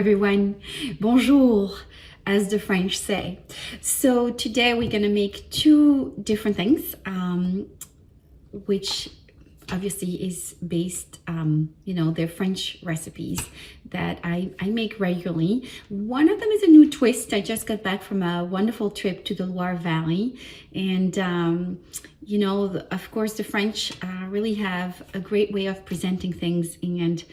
everyone. Bonjour, as the French say. So today we're gonna make two different things, which obviously is based, they're French recipes that I make regularly. One of them is a new twist. I just got back from a wonderful trip to the Loire Valley. And, of course, the French really have a great way of presenting things and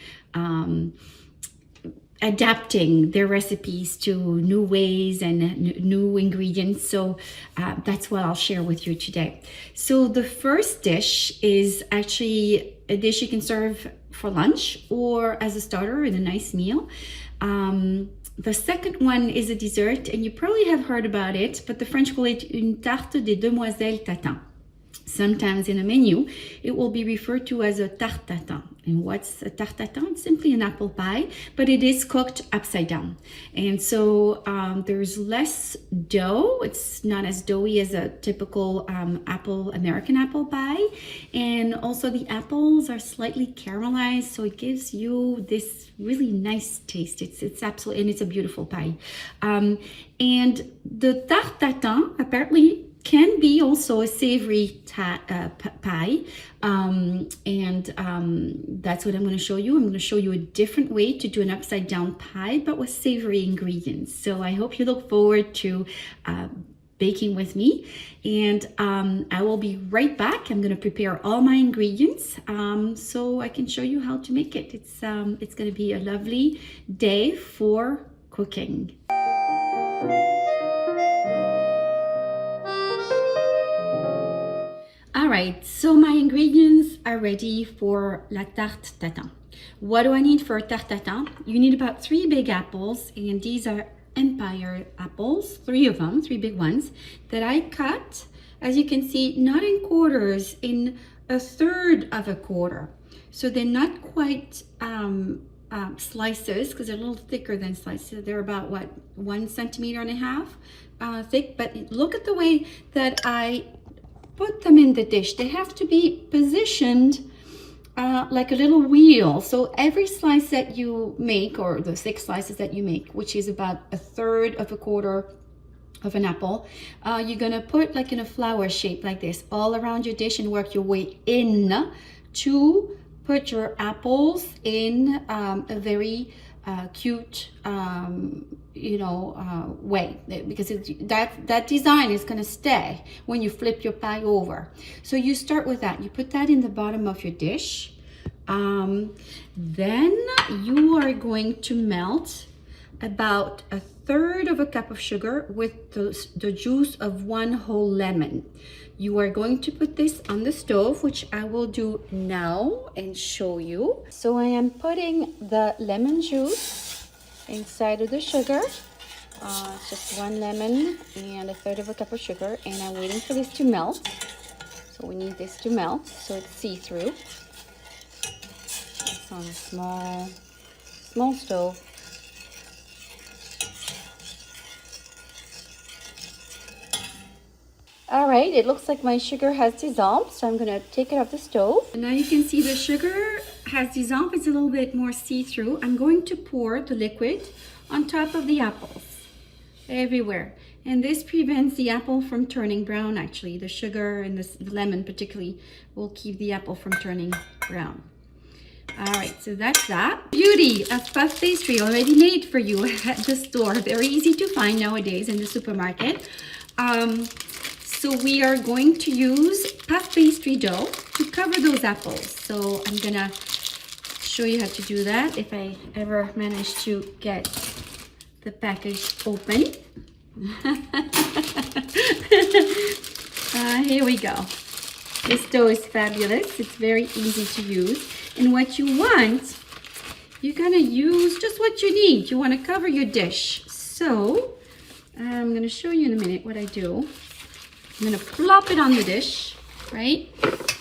adapting their recipes to new ways and new ingredients. So that's what I'll share with you today. So the first dish is actually a dish you can serve for lunch or as a starter in a nice meal. The second one is a dessert, and you probably have heard about it, but the French call it une tarte des demoiselles Tatin. Sometimes in a menu, it will be referred to as a tarte tatin. And what's a tarte tatin? It's simply an apple pie, but it is cooked upside down. And so there's less dough. It's not as doughy as a typical American apple pie. And also the apples are slightly caramelized, so it gives you this really nice taste. It's absolutely, and it's a beautiful pie. And the tarte tatin apparently can be also a savory pie, that's what I'm going to show you. I'm going to show you a different way to do an upside down pie, but with savory ingredients. So I hope you look forward to baking with me, and I will be right back. I'm going to prepare all my ingredients so I can show you how to make it. It's going to be a lovely day for cooking. Alright, so my ingredients are ready for la tarte tatin. What do I need for a tarte tatin? You need about 3 big apples, and these are Empire apples, 3 of them, 3 big ones, that I cut, as you can see, not in quarters, in 1/3 of a quarter. So they're not quite slices, because they're a little thicker than slices. They're about, 1.5 centimeters thick, but look at the way that I put them in the dish. They have to be positioned like a little wheel. So every slice that you make, or the 6 slices that you make, which is about 1/3 of a quarter of an apple, you're gonna put like in a flower shape like this all around your dish and work your way in to put your apples in a very cute way, because that design is going to stay when you flip your pie over. So you start with that. You put that in the bottom of your dish. Then you are going to melt about 1/3 of a cup of sugar with the juice of 1 whole lemon. You are going to put this on the stove, which I will do now and show you. So I am putting the lemon juice inside of the sugar. Just 1 lemon and 1/3 of a cup of sugar, and I'm waiting for this to melt. So we need this to melt so it's see-through. It's on a small stove. All right, it looks like my sugar has dissolved, so I'm gonna take it off the stove. And now you can see the sugar has dissolved. It's a little bit more see-through. I'm going to pour the liquid on top of the apples, everywhere. And this prevents the apple from turning brown, actually. The sugar and the lemon particularly will keep the apple from turning brown. All right, so that's that. Beauty of puff pastry already made for you at the store. Very easy to find nowadays in the supermarket. So we are going to use puff pastry dough to cover those apples. So I'm gonna show you how to do that if I ever manage to get the package open. Here we go. This dough is fabulous. It's very easy to use. And what you want, you're gonna use just what you need. You wanna cover your dish. So I'm gonna show you in a minute what I do. I'm gonna plop it on the dish, right?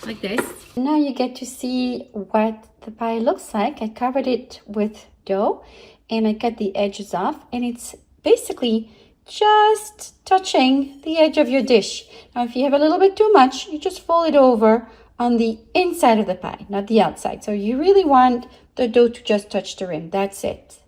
Like this. Now you get to see what the pie looks like. I covered it with dough and I cut the edges off, and it's basically just touching the edge of your dish. Now, if you have a little bit too much, you just fold it over on the inside of the pie, not the outside. So you really want the dough to just touch the rim. That's it.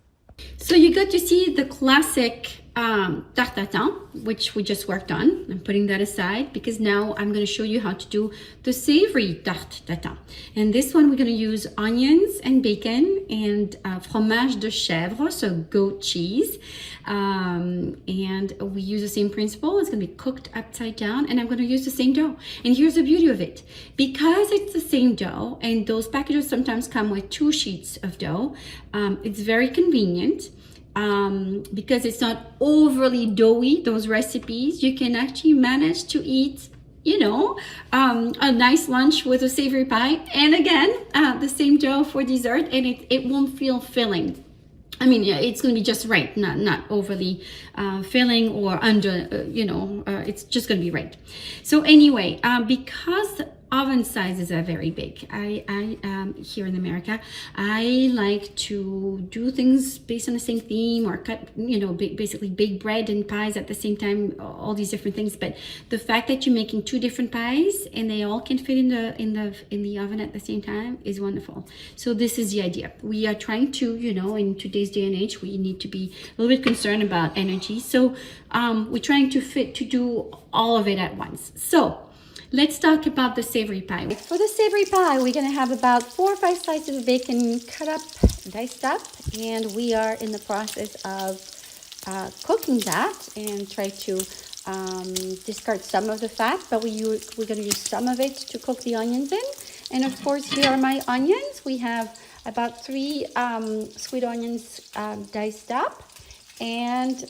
So you got to see the classic tarte tatin, which we just worked on. I'm putting that aside because now I'm going to show you how to do the savory tarte tatin. And this one we're going to use onions and bacon and fromage de chèvre, so goat cheese. And we use the same principle. It's going to be cooked upside down, and I'm going to use the same dough. And here's the beauty of it. Because it's the same dough, and those packages sometimes come with 2 sheets of dough, it's very convenient. Because it's not overly doughy, those recipes, you can actually manage to eat, you know, a nice lunch with a savory pie, and again, the same dough for dessert, and it won't feel filling. I mean, yeah, it's going to be just right, not overly filling or under, it's just going to be right. So anyway, because oven sizes are very big, I here in America, I like to do things based on the same theme, or cut, basically bake bread and pies at the same time, all these different things. But the fact that you're making 2 different pies and they all can fit in the oven at the same time is wonderful. So this is the idea. We are trying to, in today's day and age, we need to be a little bit concerned about energy. So we're trying to do all of it at once. So let's talk about the savory pie. For the savory pie, we're going to have about 4 or 5 slices of bacon cut up, diced up, and we are in the process of cooking that, and try to discard some of the fat, but we're going to use some of it to cook the onions in. And of course, here are my onions. We have about 3 sweet onions diced up. And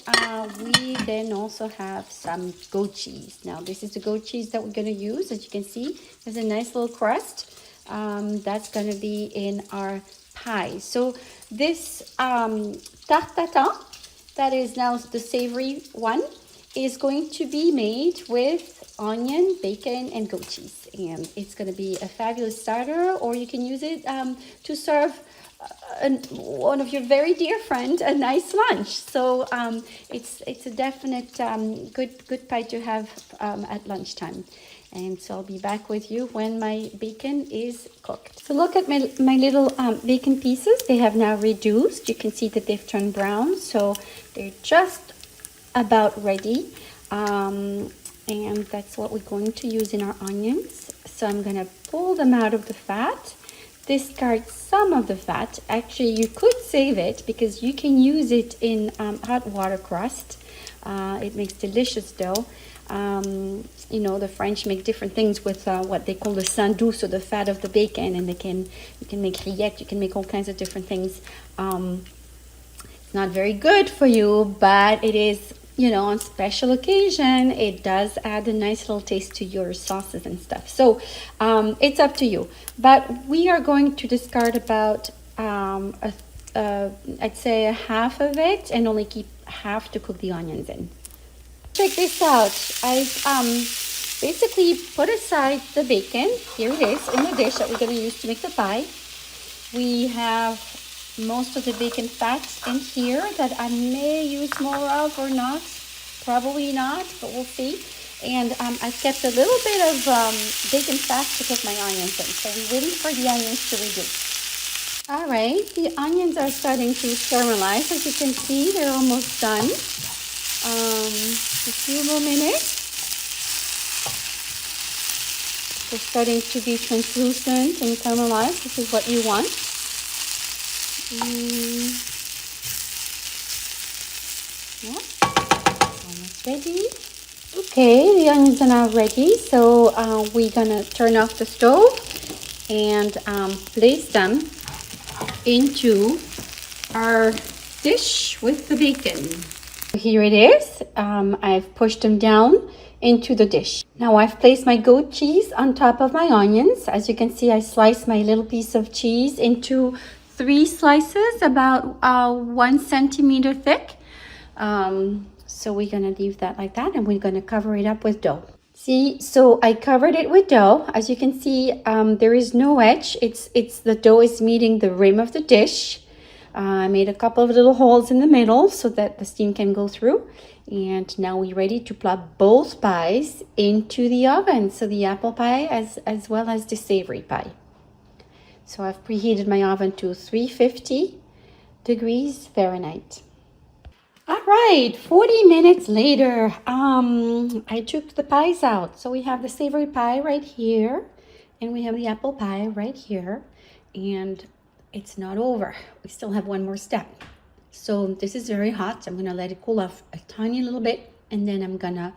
we then also have some goat cheese. Now, this is the goat cheese that we're going to use. As you can see, there's a nice little crust. That's going to be in our pie. So this tarte tatin, that is now the savory one, is going to be made with onion, bacon, and goat cheese. And it's going to be a fabulous starter, or you can use it to serve one of your very dear friend a nice lunch. So it's a definite good pie to have at lunchtime. And so I'll be back with you when my bacon is cooked. So look at my little bacon pieces. They have now reduced. You can see that they've turned brown, so they're just about ready. And that's what we're going to use in our onions. So I'm going to pull them out of the fat, discard some of the fat. Actually, you could save it because you can use it in hot water crust. It makes delicious dough. The French make different things with what they call the sandou, so the fat of the bacon, and you can make rillettes, you can make all kinds of different things. It's not very good for you, but it is, on special occasion, it does add a nice little taste to your sauces and stuff. So it's up to you. But we are going to discard about, I'd say, a half of it, and only keep half to cook the onions in. Check this out. I basically put aside the bacon. Here it is in the dish that we're going to use to make the pie. We have most of the bacon fat in here that I may use more of or not. Probably not, but we'll see. And I've kept a little bit of bacon fat to cook my onions in. So we're waiting for the onions to reduce. All right, the onions are starting to caramelize. As you can see, they're almost done. A few more minutes. They're starting to be translucent and caramelized. This is what you want. Almost ready. Okay, the onions are now ready. So we're gonna turn off the stove and place them into our dish with the bacon. Here it is. I've pushed them down into the dish. Now I've placed my goat cheese on top of my onions. As you can see, I sliced my little piece of cheese into 3 slices, about 1 centimeter thick. So we're gonna leave that like that, and we're gonna cover it up with dough. See, so I covered it with dough. As you can see, there is no edge. It's the dough is meeting the rim of the dish. I made a couple of little holes in the middle so that the steam can go through. And now we're ready to plop both pies into the oven. So the apple pie as well as the savory pie. So I've preheated my oven to 350 degrees Fahrenheit. All right, 40 minutes later, I took the pies out. So we have the savory pie right here, and we have the apple pie right here, and it's not over. We still have one more step. So this is very hot. I'm gonna let it cool off a tiny little bit, and then I'm gonna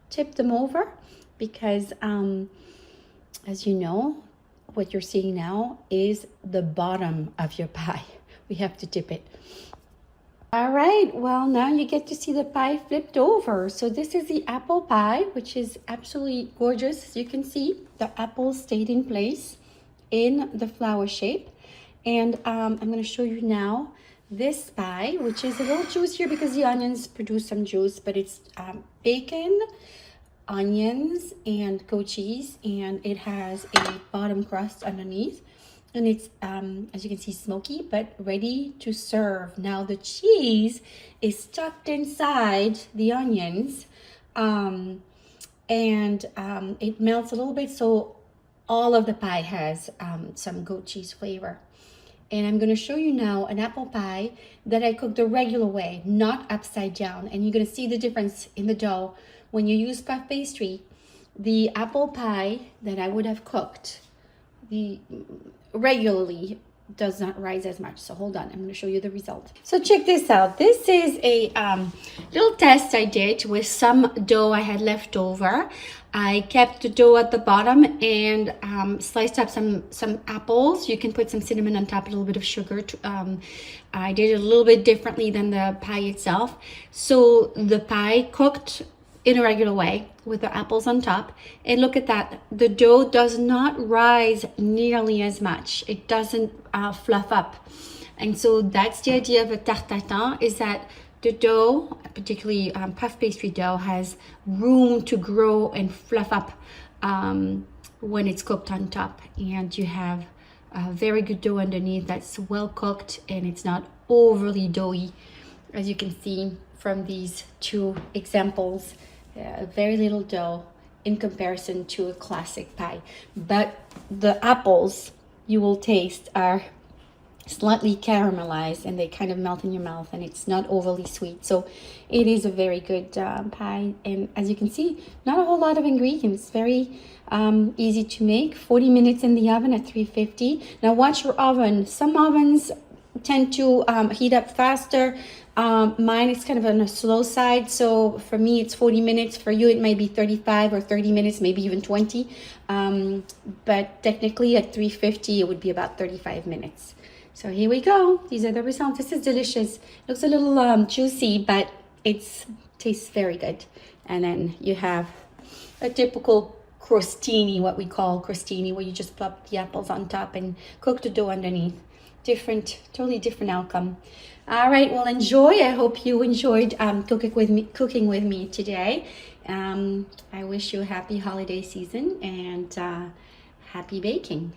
tip them over because, as you know, what you're seeing now is the bottom of your pie. We have to tip it. All right, well, now you get to see the pie flipped over. So this is the apple pie, which is absolutely gorgeous. As you can see, the apples stayed in place in the flower shape. And I'm going to show you now this pie, which is a little juicier because the onions produce some juice, but it's bacon, onions, and goat cheese, and it has a bottom crust underneath. And it's, as you can see, smoky, but ready to serve. Now the cheese is tucked inside the onions, and it melts a little bit, so all of the pie has some goat cheese flavor. And I'm gonna show you now an apple pie that I cooked the regular way, not upside down. And you're gonna see the difference in the dough. When you use puff pastry, the apple pie that I would have cooked regularly does not rise as much. So hold on, I'm going to show you the result. So check this out. This is a little test I did with some dough I had left over. I kept the dough at the bottom and sliced up some apples. You can put some cinnamon on top, a little bit of sugar. I did it a little bit differently than the pie itself. So the pie cooked in a regular way with the apples on top, and look at that, the dough does not rise nearly as much. It doesn't fluff up. And so that's the idea of a tarte tatin, is that the dough, particularly puff pastry dough, has room to grow and fluff up when it's cooked on top, and you have a very good dough underneath that's well cooked and it's not overly doughy, as you can see from these two examples. Very little dough in comparison to a classic pie, but the apples you will taste are slightly caramelized and they kind of melt in your mouth, and it's not overly sweet. So it is a very good pie, and as you can see, not a whole lot of ingredients. Very easy to make. 40 minutes in the oven at 350. Now watch your oven. Some ovens tend to heat up faster. Mine is kind of on a slow side, so for me it's 40 minutes. For you it might be 35 or 30 minutes, maybe even 20, but technically at 350 it would be about 35 minutes. So here we go. These are the results. This is delicious. Looks a little juicy, but it tastes very good. And then you have a typical crostini, what we call crostini, where you just plop the apples on top and cook the dough underneath. Totally different outcome. All right, well, enjoy. I hope you enjoyed cooking with me today. I wish you a happy holiday season and happy baking.